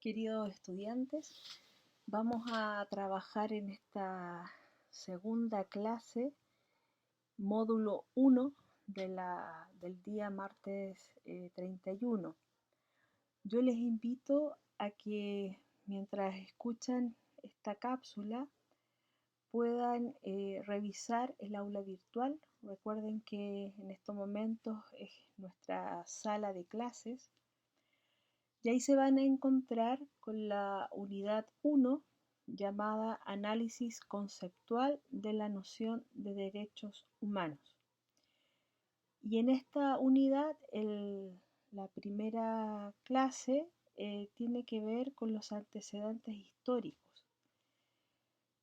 Queridos estudiantes, vamos a trabajar en esta segunda clase, módulo 1 del día martes 31. Yo les invito a que mientras escuchan esta cápsula puedan revisar el aula virtual. Recuerden que en estos momentos es nuestra sala de clases. Y ahí se van a encontrar con la unidad 1 llamada Análisis Conceptual de la Noción de Derechos Humanos. Y en esta unidad, la primera clase tiene que ver con los antecedentes históricos.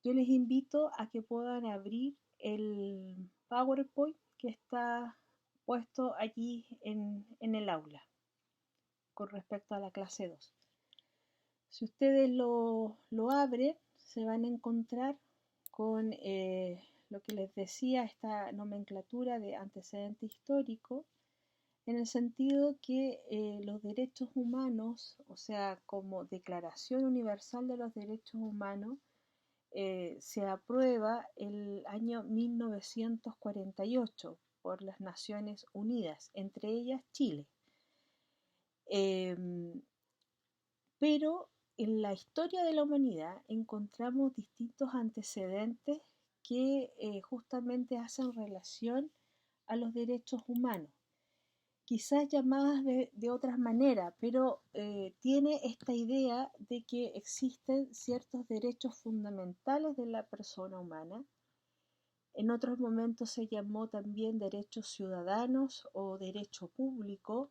Yo les invito a que puedan abrir el PowerPoint que está puesto allí en el aula con respecto a la clase 2. Si ustedes lo abren, se van a encontrar con lo que les decía, esta nomenclatura de antecedente histórico, en el sentido que los derechos humanos, o sea, como Declaración Universal de los Derechos Humanos, se aprueba el año 1948 por las Naciones Unidas, entre ellas Chile. Pero en la historia de la humanidad encontramos distintos antecedentes que justamente hacen relación a los derechos humanos, quizás llamadas de otras maneras, pero tiene esta idea de que existen ciertos derechos fundamentales de la persona humana. En otros momentos se llamó también derechos ciudadanos o derecho público,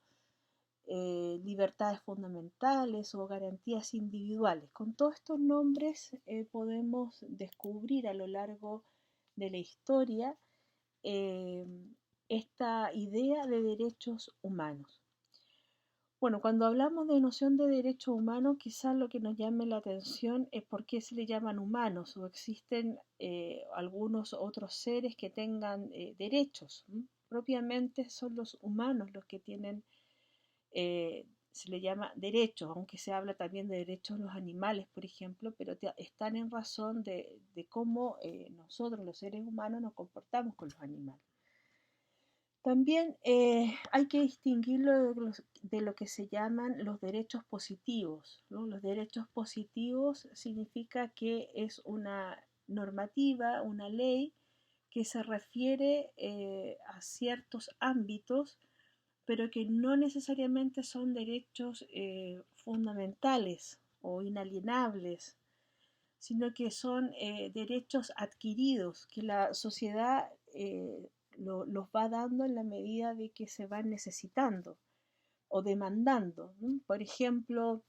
libertades fundamentales o garantías individuales. Con todos estos nombres podemos descubrir a lo largo de la historia esta idea de derechos humanos. Bueno, cuando hablamos de noción de derechos humanos, quizás lo que nos llame la atención es por qué se le llaman humanos o existen algunos otros seres que tengan derechos. Propiamente son los humanos los que tienen se le llama derechos, aunque se habla también de derechos de los animales, por ejemplo, pero están en razón de cómo nosotros, los seres humanos, nos comportamos con los animales. También hay que distinguirlo de lo que se llaman los derechos positivos, ¿no? Los derechos positivos significa que es una normativa, una ley que se refiere a ciertos ámbitos pero que no necesariamente son derechos fundamentales o inalienables, sino que son derechos adquiridos que la sociedad los va dando en la medida de que se van necesitando o demandando, ¿no? Por ejemplo,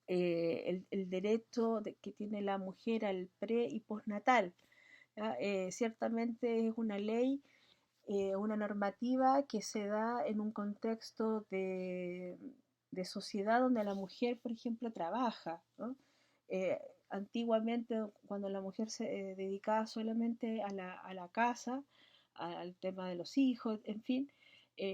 el derecho que tiene la mujer al pre y postnatal. Ciertamente es una ley, una normativa que se da en un contexto de sociedad donde la mujer, por ejemplo, trabaja, ¿no? Antiguamente, cuando la mujer se dedicaba solamente a la casa, al tema de los hijos, en fin,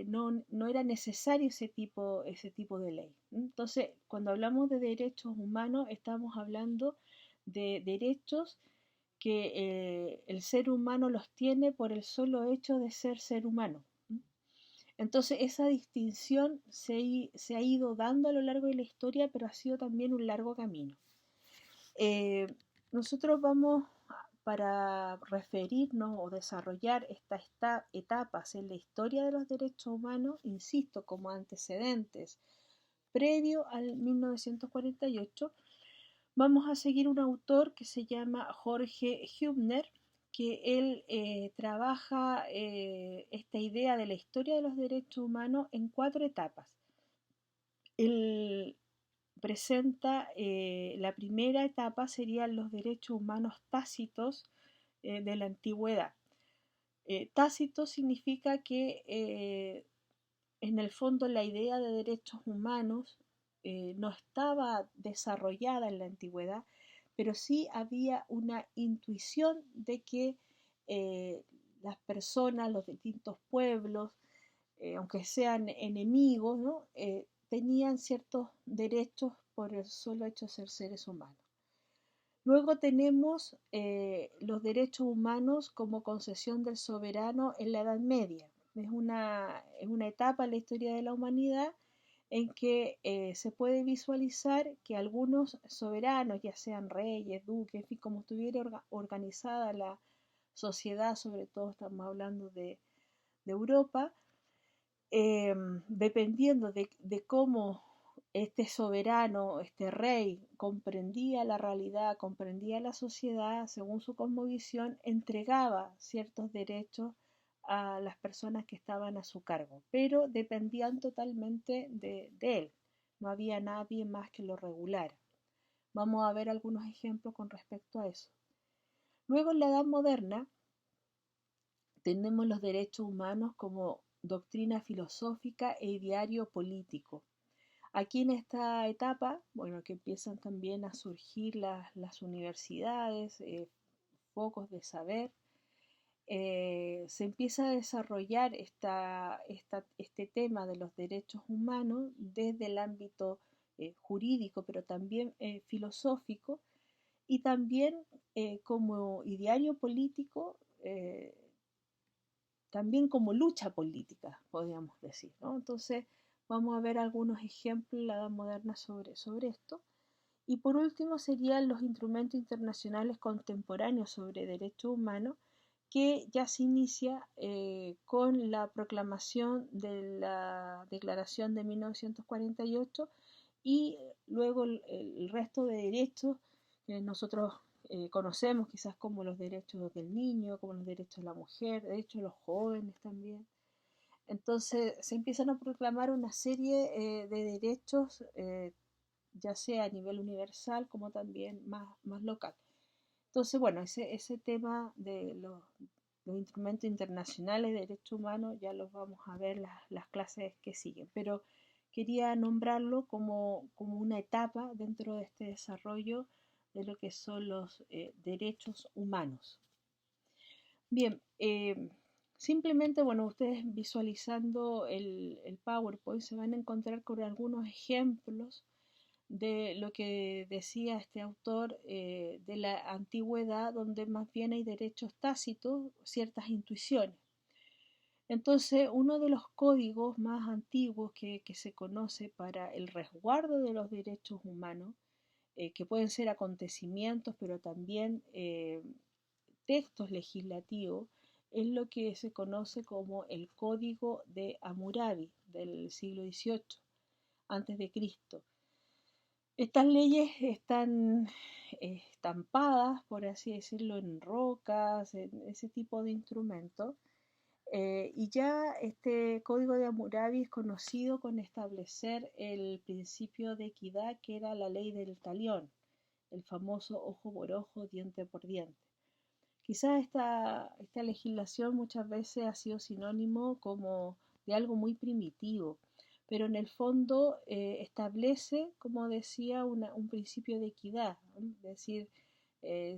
no era necesario ese tipo de ley. Entonces, cuando hablamos de derechos humanos, estamos hablando de derechos que el ser humano los tiene por el solo hecho de ser humano. Entonces esa distinción se ha ido dando a lo largo de la historia, pero ha sido también un largo camino. Nosotros vamos, para referirnos o desarrollar estas etapas en la historia de los derechos humanos, insisto, como antecedentes previo al 1948, vamos a seguir un autor que se llama Jorge Hübner, que él trabaja esta idea de la historia de los derechos humanos en 4 etapas. Él presenta la primera etapa serían los derechos humanos tácitos de la antigüedad. Tácito significa que en el fondo la idea de derechos humanos no estaba desarrollada en la antigüedad, pero sí había una intuición de que las personas, los distintos pueblos, aunque sean enemigos, ¿no? Tenían ciertos derechos por el solo hecho de ser seres humanos. Luego tenemos los derechos humanos como concesión del soberano en la Edad Media. Es una etapa en la historia de la humanidad en que se puede visualizar que algunos soberanos, ya sean reyes, duques, en fin, como estuviera organizada la sociedad, sobre todo estamos hablando de Europa, dependiendo de cómo este soberano, este rey, comprendía la realidad, comprendía la sociedad, según su cosmovisión, entregaba ciertos derechos a las personas que estaban a su cargo, pero dependían totalmente de él. No había nadie más que lo regulara. Vamos a ver algunos ejemplos con respecto a eso. Luego, en la Edad Moderna, tenemos los derechos humanos como doctrina filosófica e ideario político. Aquí en esta etapa, bueno, que empiezan también a surgir las universidades, focos de saber, se empieza a desarrollar este tema de los derechos humanos desde el ámbito jurídico, pero también filosófico, y también como ideario político, también como lucha política, podríamos decir, ¿no? Entonces, vamos a ver algunos ejemplos en la Edad Moderna sobre esto. Y por último serían los instrumentos internacionales contemporáneos sobre derechos humanos, que ya se inicia con la proclamación de la Declaración de 1948 y luego el resto de derechos que nosotros conocemos quizás como los derechos del niño, como los derechos de la mujer, derechos de los jóvenes también. Entonces se empiezan a proclamar una serie de derechos, ya sea a nivel universal como también más local. Entonces, bueno, ese tema de los instrumentos internacionales de derechos humanos ya los vamos a ver las clases que siguen, pero quería nombrarlo como una etapa dentro de este desarrollo de lo que son los derechos humanos. Bien, simplemente, bueno, ustedes visualizando el PowerPoint se van a encontrar con algunos ejemplos de lo que decía este autor de la antigüedad, donde más bien hay derechos tácitos, ciertas intuiciones. Entonces, uno de los códigos más antiguos que se conoce para el resguardo de los derechos humanos, que pueden ser acontecimientos, pero también textos legislativos, es lo que se conoce como el Código de Hammurabi del siglo XVIII antes de Cristo. Estas leyes están estampadas, por así decirlo, en rocas, en ese tipo de instrumentos. Y ya este código de Hammurabi es conocido con establecer el principio de equidad, que era la ley del talión, el famoso ojo por ojo, diente por diente. Quizás esta legislación muchas veces ha sido sinónimo como de algo muy primitivo, pero en el fondo establece, como decía, un principio de equidad, ¿no? Es decir,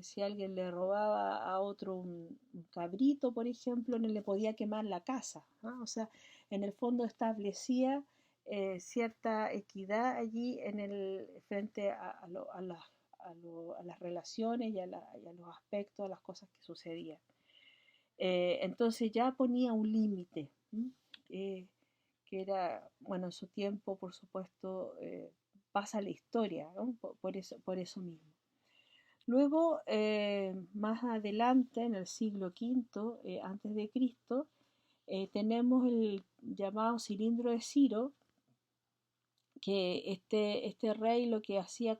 si alguien le robaba a otro un cabrito, por ejemplo, no le podía quemar la casa, ¿no? O sea, en el fondo establecía cierta equidad allí frente a las relaciones y a los aspectos, a las cosas que sucedían. Entonces ya ponía un límite, que era, bueno, en su tiempo, por supuesto, pasa la historia, ¿no? Por eso mismo. Luego, más adelante, en el siglo V antes de Cristo, tenemos el llamado cilindro de Ciro, que este rey lo que hacía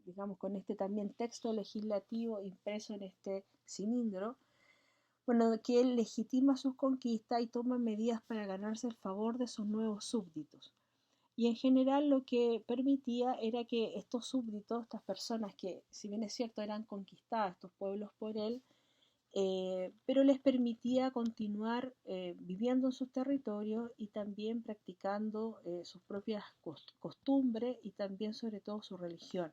digamos, con este también texto legislativo impreso en este cilindro, bueno, que él legitima sus conquistas y toma medidas para ganarse el favor de sus nuevos súbditos. Y en general lo que permitía era que estos súbditos, estas personas que, si bien es cierto, eran conquistadas, estos pueblos por él, pero les permitía continuar viviendo en sus territorios y también practicando sus propias costumbres y también sobre todo su religión.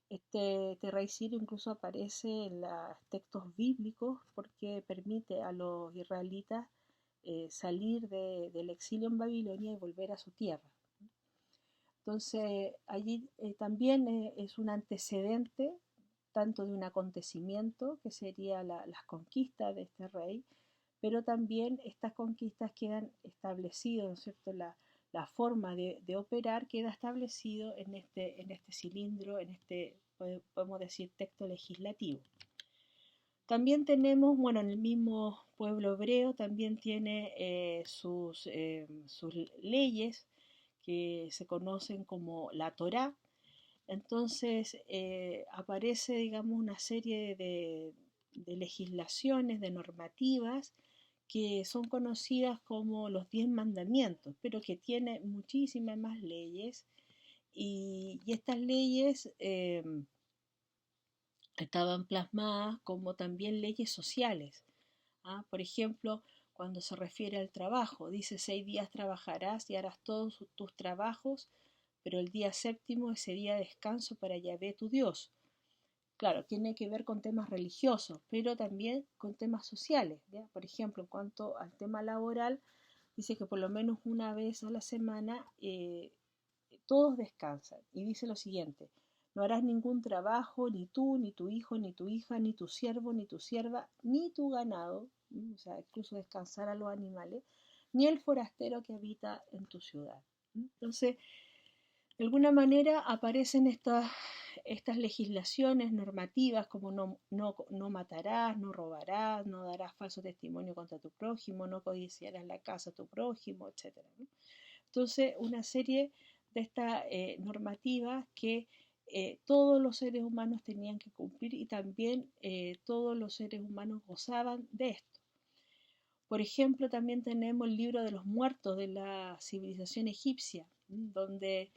Este rey Ciro incluso aparece en los textos bíblicos porque permite a los israelitas salir del exilio en Babilonia y volver a su tierra. Entonces, allí también es un antecedente tanto de un acontecimiento, que sería las conquistas de este rey, pero también estas conquistas quedan establecidas, ¿no es cierto? La forma de operar queda establecido en este cilindro, en este, podemos decir, texto legislativo. También tenemos, bueno, en el mismo pueblo hebreo también tiene sus leyes que se conocen como la Torá. Entonces aparece, digamos, una serie de legislaciones, de normativas que son conocidas como los 10 mandamientos, pero que tienen muchísimas más leyes y estas leyes estaban plasmadas como también leyes sociales. ¿Ah? Por ejemplo, cuando se refiere al trabajo, dice 6 días trabajarás y harás todos tus trabajos, pero el día séptimo es ese día de descanso para Yahvé tu Dios. Claro, tiene que ver con temas religiosos, pero también con temas sociales. ¿Ya? Por ejemplo, en cuanto al tema laboral, dice que por lo menos una vez a la semana todos descansan. Y dice lo siguiente, no harás ningún trabajo, ni tú, ni tu hijo, ni tu hija, ni tu siervo, ni tu sierva, ni tu ganado, o sea, incluso descansar a los animales, ni el forastero que habita en tu ciudad. Entonces, de alguna manera aparecen estas legislaciones normativas como no matarás, no robarás, no darás falso testimonio contra tu prójimo, no codiciarás la casa de tu prójimo, etc. Entonces, una serie de estas normativas que todos los seres humanos tenían que cumplir y también todos los seres humanos gozaban de esto. Por ejemplo, también tenemos el libro de los muertos de la civilización egipcia, donde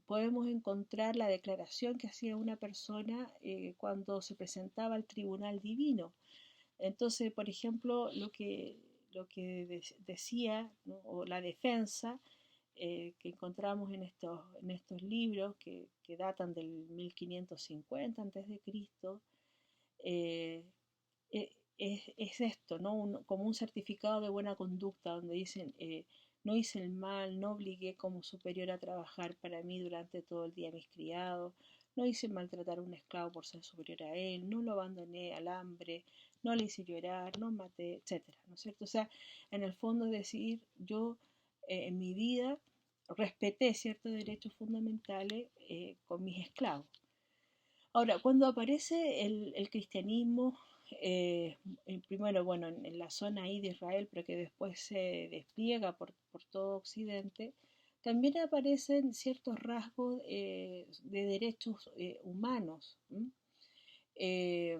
podemos encontrar la declaración que hacía una persona cuando se presentaba al tribunal divino. Entonces, por ejemplo, lo que decía, ¿no? O la defensa que encontramos en estos libros que datan del 1550 a.C., eh, es esto, ¿no? Como un certificado de buena conducta, donde dicen, no hice el mal, no obligué como superior a trabajar para mí durante todo el día a mis criados, no hice maltratar a un esclavo por ser superior a él, no lo abandoné al hambre, no le hice llorar, no maté, etcétera, ¿no es cierto? O sea, en el fondo es decir, yo en mi vida respeté ciertos derechos fundamentales con mis esclavos. Ahora, cuando aparece el cristianismo, primero, bueno, en la zona ahí de Israel, pero que después se despliega por todo Occidente, también aparecen ciertos rasgos de derechos humanos. Eh,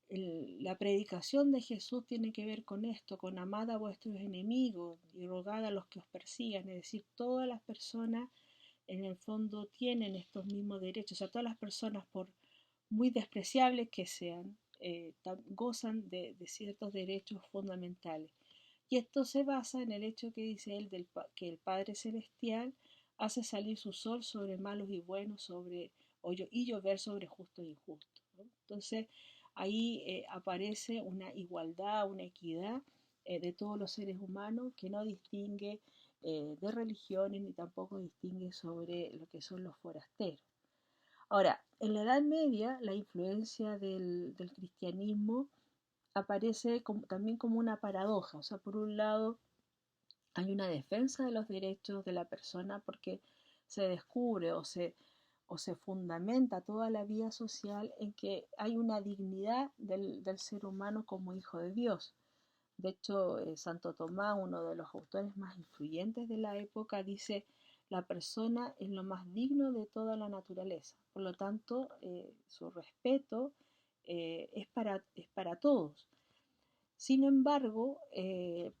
la predicación de Jesús tiene que ver con esto, con amad a vuestros enemigos y rogad a los que os persigan, es decir, todas las personas en el fondo tienen estos mismos derechos, o sea, todas las personas, por muy despreciables que sean, gozan de ciertos derechos fundamentales. Y esto se basa en el hecho que dice él que el Padre Celestial hace salir su sol sobre malos y buenos, y llover sobre justos y injustos, ¿no? Entonces, ahí aparece una igualdad, una equidad de todos los seres humanos que no distingue de religiones ni tampoco distingue sobre lo que son los forasteros. Ahora, en la Edad Media, la influencia del cristianismo aparece también como una paradoja. O sea, por un lado, hay una defensa de los derechos de la persona porque se descubre o se fundamenta toda la vida social en que hay una dignidad del ser humano como hijo de Dios. De hecho, Santo Tomás, uno de los autores más influyentes de la época, dice, la persona es lo más digno de toda la naturaleza. Por lo tanto, su respeto es para todos. Sin embargo,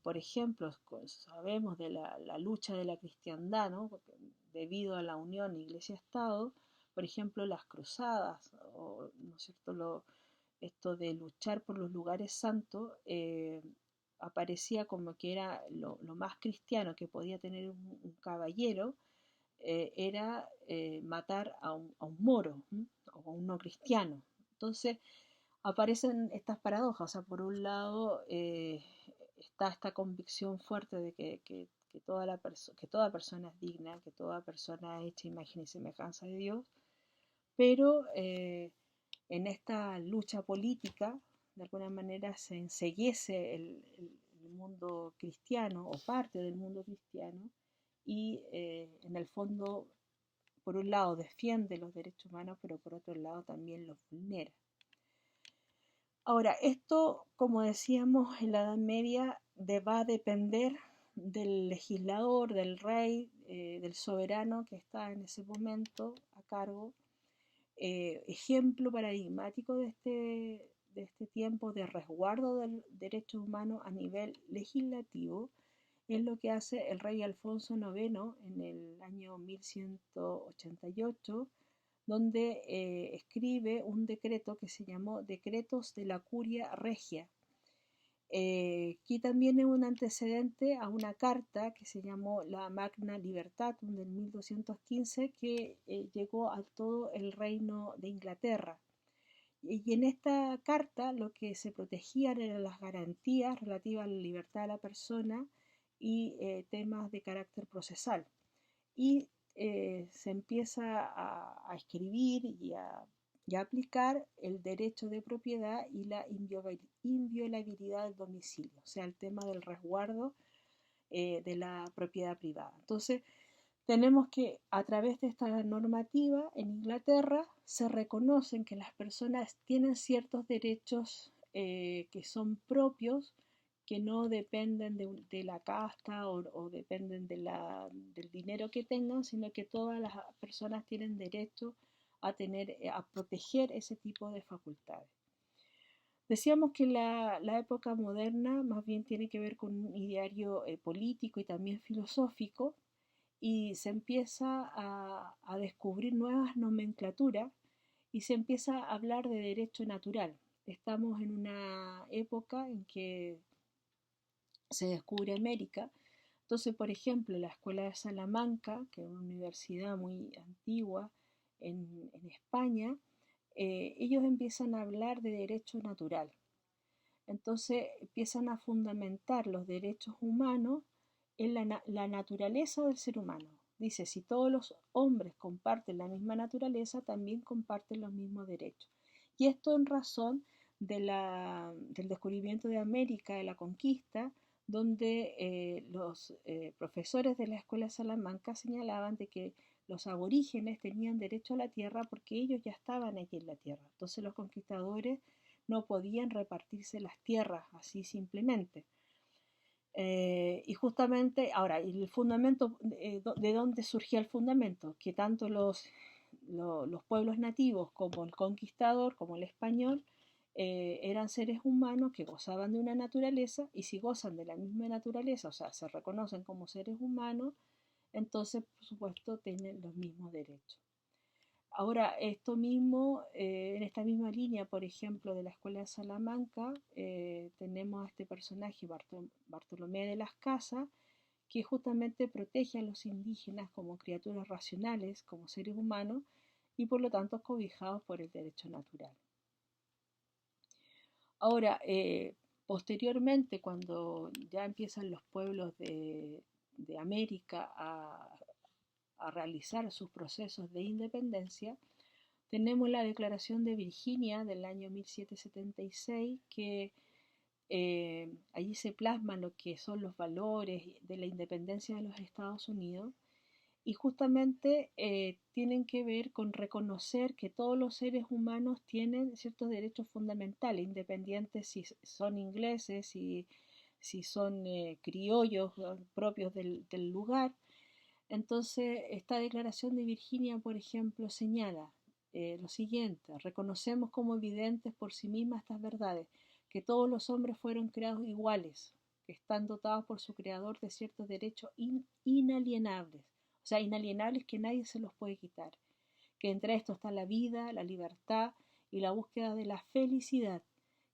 por ejemplo, sabemos de la lucha de la cristiandad, ¿no? Debido a la unión Iglesia-Estado, por ejemplo, las cruzadas, ¿no es cierto? Esto de luchar por los lugares santos, aparecía como que era lo más cristiano que podía tener un caballero, era matar a un moro, o a un no cristiano. Entonces aparecen estas paradojas, o sea, por un lado está esta convicción fuerte de que que toda persona es digna, que toda persona es hecha imagen y semejanza de Dios, pero en esta lucha política, de alguna manera se enceguece el mundo cristiano o parte del mundo cristiano y en el fondo, por un lado, defiende los derechos humanos, pero por otro lado también los vulnera. Ahora, esto, como decíamos, en la Edad Media va a depender del legislador, del rey, del soberano que está en ese momento a cargo. Ejemplo paradigmático de este tiempo de resguardo del derecho humano a nivel legislativo es lo que hace el rey Alfonso IX en el año 1188, donde escribe un decreto que se llamó Decretos de la Curia Regia. Aquí también es un antecedente a una carta que se llamó la Magna Libertatum del 1215 que llegó a todo el reino de Inglaterra. Y en esta carta lo que se protegían eran las garantías relativas a la libertad de la persona y temas de carácter procesal. Y se empieza a escribir y a aplicar el derecho de propiedad y la inviolabilidad del domicilio, o sea, el tema del resguardo de la propiedad privada. Entonces, tenemos que a través de esta normativa en Inglaterra se reconocen que las personas tienen ciertos derechos que son propios, que no dependen de la casta o dependen del dinero que tengan, sino que todas las personas tienen derecho a proteger ese tipo de facultades. Decíamos que la época moderna más bien tiene que ver con un ideario político y también filosófico, y se empieza a descubrir nuevas nomenclaturas y se empieza a hablar de derecho natural. Estamos en una época en que se descubre América. Entonces, por ejemplo, la Escuela de Salamanca, que es una universidad muy antigua en España, ellos empiezan a hablar de derecho natural. Entonces empiezan a fundamentar los derechos humanos en la naturaleza del ser humano. Dice, si todos los hombres comparten la misma naturaleza, también comparten los mismos derechos. Y esto en razón del descubrimiento de América, de la conquista, donde los profesores de la Escuela de Salamanca señalaban de que los aborígenes tenían derecho a la tierra porque ellos ya estaban aquí en la tierra. Entonces los conquistadores no podían repartirse las tierras así simplemente. Y justamente, ahora, el fundamento, ¿de dónde surgía el fundamento? Que tanto los pueblos nativos como el conquistador, como el español, eran seres humanos que gozaban de una naturaleza, y si gozan de la misma naturaleza, o sea, se reconocen como seres humanos, entonces, por supuesto, tienen los mismos derechos. Ahora, esto mismo, en esta misma línea, por ejemplo, de la Escuela de Salamanca, tenemos a este personaje, Bartolomé de las Casas, que justamente protege a los indígenas como criaturas racionales, como seres humanos, y por lo tanto cobijados por el derecho natural. Ahora, posteriormente, cuando ya empiezan los pueblos de América a realizar sus procesos de independencia, tenemos la Declaración de Virginia del año 1776, que allí se plasman lo que son los valores de la independencia de los Estados Unidos, y justamente tienen que ver con reconocer que todos los seres humanos tienen ciertos derechos fundamentales, independientes si son ingleses, si son criollos propios del lugar. Entonces, esta Declaración de Virginia, por ejemplo, señala lo siguiente: reconocemos como evidentes por sí mismas estas verdades, que todos los hombres fueron creados iguales, que están dotados por su creador de ciertos derechos inalienables, o sea, inalienables que nadie se los puede quitar, que entre estos está la vida, la libertad y la búsqueda de la felicidad,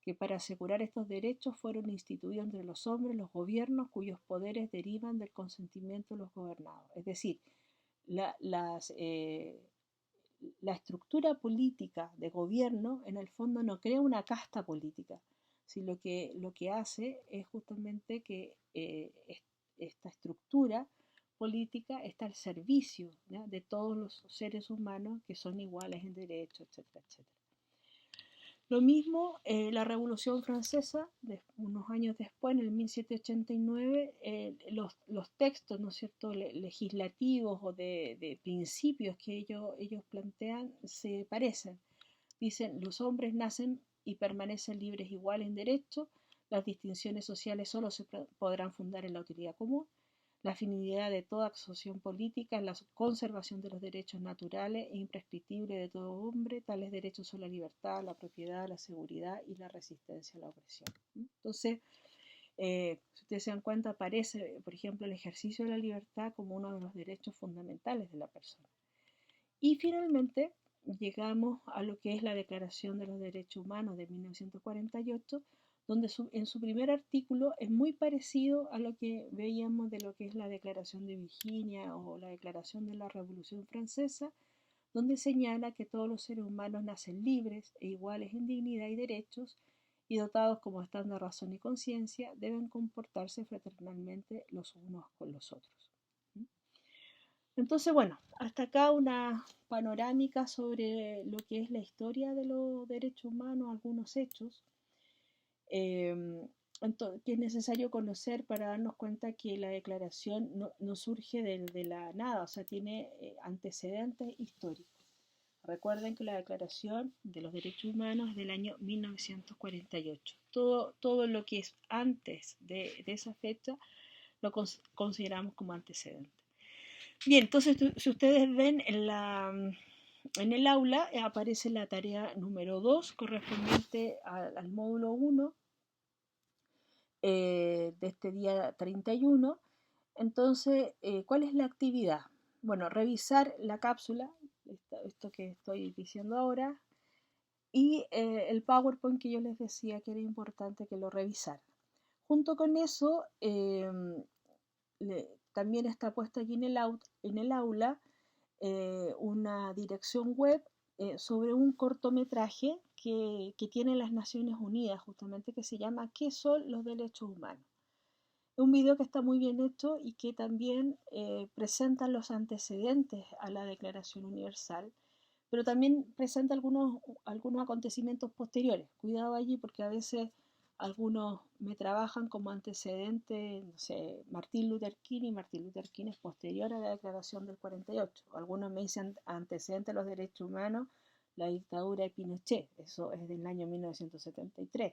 que para asegurar estos derechos fueron instituidos entre los hombres los gobiernos cuyos poderes derivan del consentimiento de los gobernados. Es decir, la, la estructura política de gobierno en el fondo no crea una casta política, sino lo que hace es justamente que esta estructura política está al servicio, ¿ya?, de todos los seres humanos que son iguales en derechos, etcétera, etcétera. Lo mismo la Revolución Francesa, unos años después, en el 1789, los textos, ¿no es cierto?, legislativos o de principios que ellos plantean se parecen. Dicen, los hombres nacen y permanecen libres iguales en derechos, las distinciones sociales solo se podrán fundar en la utilidad común, la finalidad de toda asociación política es la conservación de los derechos naturales e imprescriptibles de todo hombre. Tales derechos son la libertad, la propiedad, la seguridad y la resistencia a la opresión. Entonces, si ustedes se dan cuenta, aparece, por ejemplo, el ejercicio de la libertad como uno de los derechos fundamentales de la persona. Y finalmente, llegamos a lo que es la Declaración de los Derechos Humanos de 1948, donde en su primer artículo es muy parecido a lo que veíamos de lo que es la Declaración de Virginia o la Declaración de la Revolución Francesa, donde señala que todos los seres humanos nacen libres e iguales en dignidad y derechos, y dotados como están de razón y conciencia, deben comportarse fraternalmente los unos con los otros. Entonces, bueno, hasta acá una panorámica sobre lo que es la historia de los derechos humanos, algunos hechos que es necesario conocer para darnos cuenta que la declaración no surge de la nada, o sea, tiene antecedentes históricos. Recuerden que la Declaración de los Derechos Humanos es del año 1948. Todo lo que es antes de esa fecha lo consideramos como antecedente. Bien, entonces si ustedes ven en el aula aparece la tarea número 2 correspondiente al módulo 1 de este día 31. Entonces, ¿cuál es la actividad? Bueno, revisar la cápsula, esto que estoy diciendo ahora, y el PowerPoint que yo les decía que era importante que lo revisaran. Junto con eso, también está puesta allí en el aula una dirección web sobre un cortometraje que tiene las Naciones Unidas, justamente, que se llama ¿Qué son los derechos humanos? Es un video que está muy bien hecho y que también presenta los antecedentes a la Declaración Universal, pero también presenta algunos acontecimientos posteriores. Cuidado allí porque a veces algunos me trabajan como antecedente, no sé, Martin Luther King, y Martin Luther King es posterior a la Declaración del 48. Algunos me dicen antecedente de los derechos humanos, la dictadura de Pinochet, eso es del año 1973.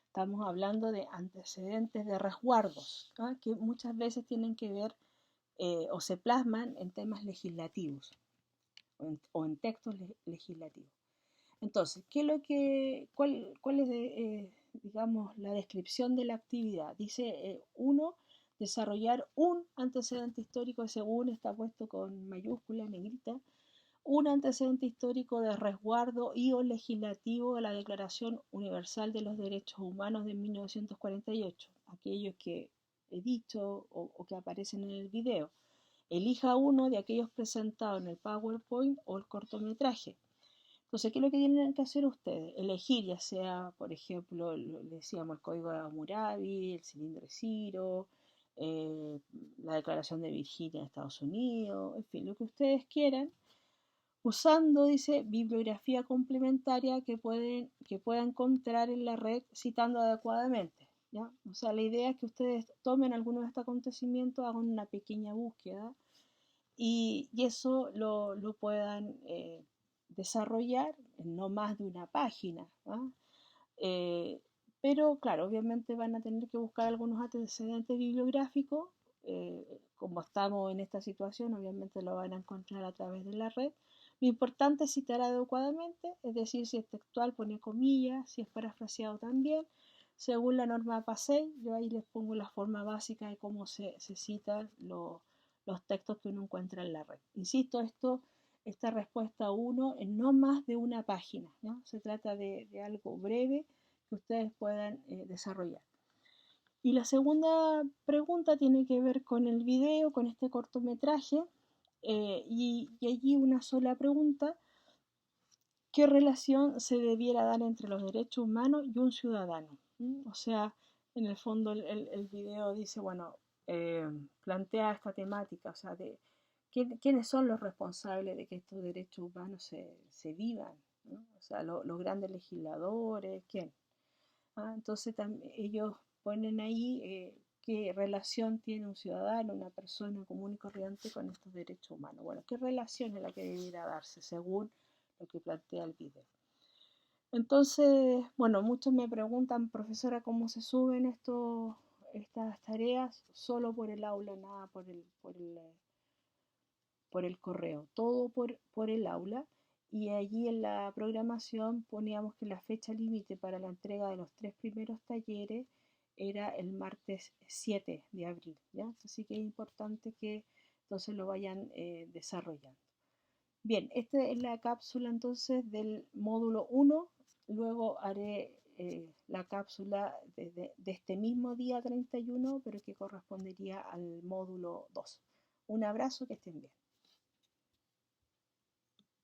Estamos hablando de antecedentes de resguardos, ¿no?, que muchas veces tienen que ver o se plasman en temas legislativos o en textos legislativos. Entonces, ¿cuál es, digamos, la descripción de la actividad? Dice, uno, desarrollar un antecedente histórico, según está puesto con mayúscula, negrita, un antecedente histórico de resguardo y o legislativo de la Declaración Universal de los Derechos Humanos de 1948, aquellos que he dicho o que aparecen en el video. Elija uno de aquellos presentados en el PowerPoint o el cortometraje. Entonces, ¿qué es lo que tienen que hacer ustedes? Elegir, ya sea, por ejemplo, le decíamos el Código de Hammurabi, el Cilindro de Ciro, la Declaración de Virginia de Estados Unidos, en fin, lo que ustedes quieran, usando, dice, bibliografía complementaria que pueda encontrar en la red citando adecuadamente, ¿ya? O sea, la idea es que ustedes tomen alguno de estos acontecimientos, hagan una pequeña búsqueda y eso lo puedan desarrollar en no más de una página, ¿no? Pero claro, obviamente van a tener que buscar algunos antecedentes bibliográficos. Como estamos en esta situación, obviamente lo van a encontrar a través de la red. Lo importante es citar adecuadamente, es decir, si es textual, pone comillas, si es parafraseado también, según la norma PASEI. Yo ahí les pongo la forma básica de cómo se citan los textos que uno encuentra en la red. Insisto, esta respuesta 1 en no más de una página, ¿no? Se trata de algo breve que ustedes puedan desarrollar. Y la segunda pregunta tiene que ver con el video, con este cortometraje, y allí una sola pregunta: ¿qué relación se debiera dar entre los derechos humanos y un ciudadano? O sea, en el fondo el video dice, bueno, plantea esta temática, o sea, de quiénes son los responsables de que estos derechos humanos se vivan, ¿no? O sea, los grandes legisladores, ¿quién? Entonces ellos ponen ahí qué relación tiene un ciudadano, una persona común y corriente con estos derechos humanos. Bueno, ¿qué relación es la que debiera darse según lo que plantea el video? Entonces, bueno, muchos me preguntan, profesora, ¿cómo se suben estas tareas? Solo por el aula, nada por el correo, todo por el aula. Y allí en la programación poníamos que la fecha límite para la entrega de los 3 primeros talleres era el martes 7 de abril, ¿ya? Así que es importante que entonces lo vayan desarrollando. Bien, esta es la cápsula entonces del módulo 1. Luego haré la cápsula de este mismo día 31, pero que correspondería al módulo 2. Un abrazo, que estén bien.